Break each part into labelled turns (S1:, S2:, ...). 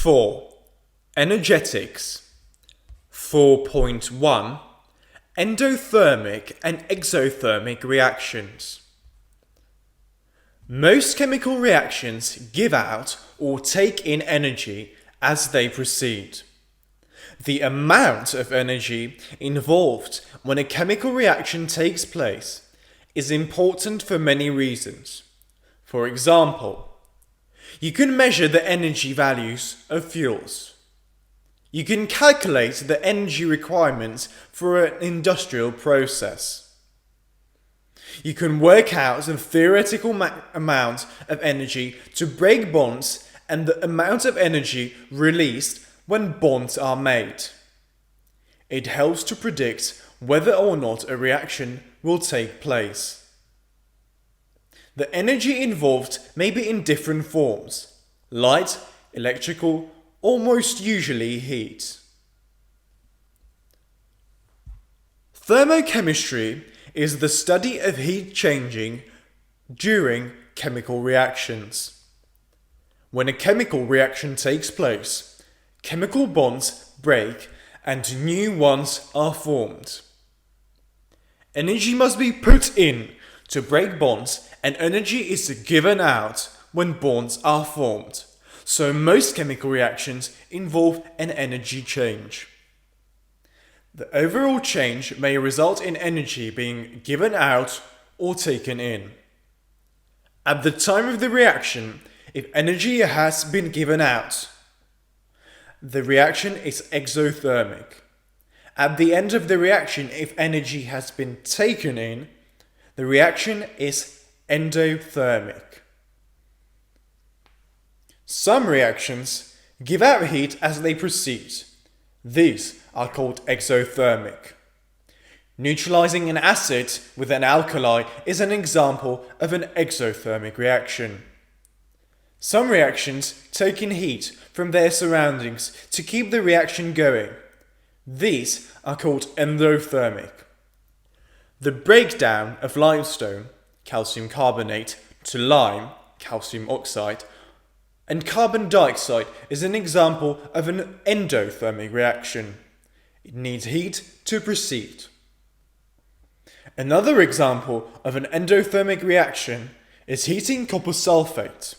S1: 4. Energetics. 4.1 Endothermic and exothermic reactions. Most chemical reactions give out or take in energy as they proceed. The amount of energy involved when a chemical reaction takes place is important for many reasons. For example, you can measure the energy values of fuels. You can calculate the energy requirements for an industrial process. You can work out the theoretical amount of energy to break bonds and the amount of energy released when bonds are made. It helps to predict whether or not a reaction will take place. The energy involved may be in different forms: light, electrical, or most usually heat. Thermochemistry is the study of heat changing during chemical reactions. When a chemical reaction takes place, chemical bonds break and new ones are formed. Energy must be put in to break bonds, and energy is given out when bonds are formed. So most chemical reactions involve an energy change. The overall change may result in energy being given out or taken in. At the time of the reaction, if energy has been given out, the reaction is exothermic. At the end of the reaction, if energy has been taken in, the reaction is endothermic. Some reactions give out heat as they proceed. These are called exothermic. Neutralizing an acid with an alkali is an example of an exothermic reaction. Some reactions take in heat from their surroundings to keep the reaction going. These are called endothermic. The breakdown of limestone, calcium carbonate, to lime, calcium oxide, and carbon dioxide is an example of an endothermic reaction. It needs heat to proceed. Another example of an endothermic reaction is heating copper sulfate.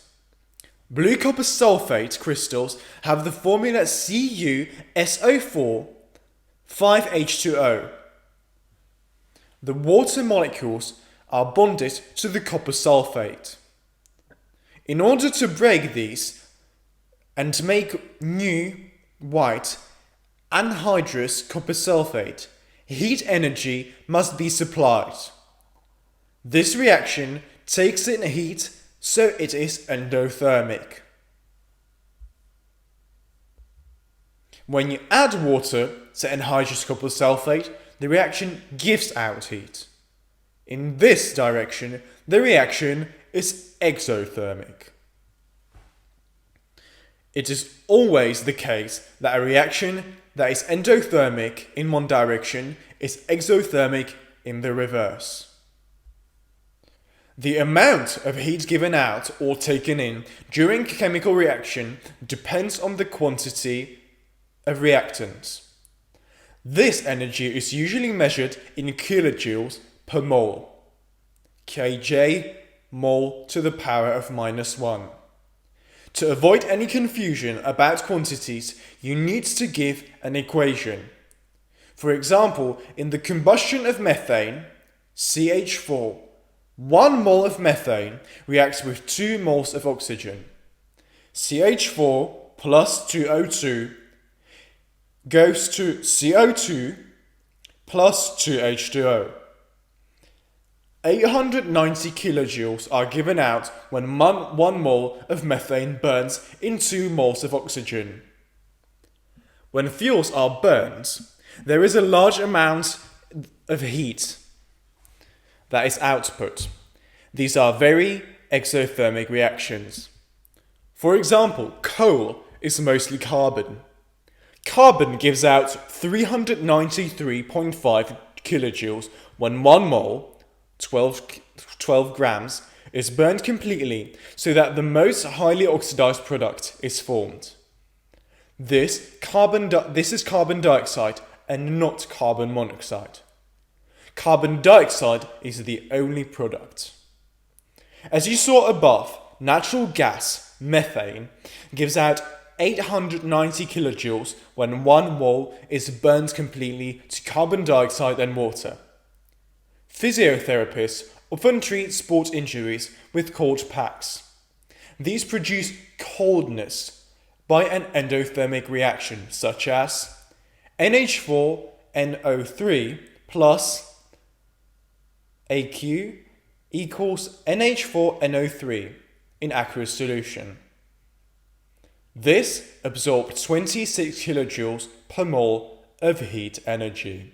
S1: Blue copper sulfate crystals have the formula CuSO4 5H2O. The water molecules are bonded to the copper sulfate. In order to break these and make new white anhydrous copper sulfate, heat energy must be supplied. This reaction takes in heat, so it is endothermic. When you add water to anhydrous copper sulfate, the reaction gives out heat. In this direction, the reaction is exothermic. It is always the case that a reaction that is endothermic in one direction is exothermic in the reverse. The amount of heat given out or taken in during a chemical reaction depends on the quantity of reactants. This energy is usually measured in kilojoules per mole, kJ mole to the power of -1. To avoid any confusion about quantities, you need to give an equation. For example, in the combustion of methane, CH4, 1 mole of methane reacts with 2 moles of oxygen. CH4 plus 2O2 goes to CO2 plus 2H2O. 890 kilojoules are given out when 1 mole of methane burns in 2 moles of oxygen. When fuels are burned, there is a large amount of heat that is output. These are very exothermic reactions. For example, coal is mostly carbon. Carbon gives out 393.5 kilojoules when 1 mole, 12 grams, is burned completely so that the most highly oxidized product is formed. This is carbon dioxide and not carbon monoxide. Carbon dioxide is the only product. As you saw above, natural gas, methane, gives out 890 kilojoules when 1 mole is burned completely to carbon dioxide and water. Physiotherapists often treat sport injuries with cold packs. These produce coldness by an endothermic reaction such as NH4NO3 plus AQ equals NH4NO3 in aqueous solution. This absorbed 26 kilojoules per mole of heat energy.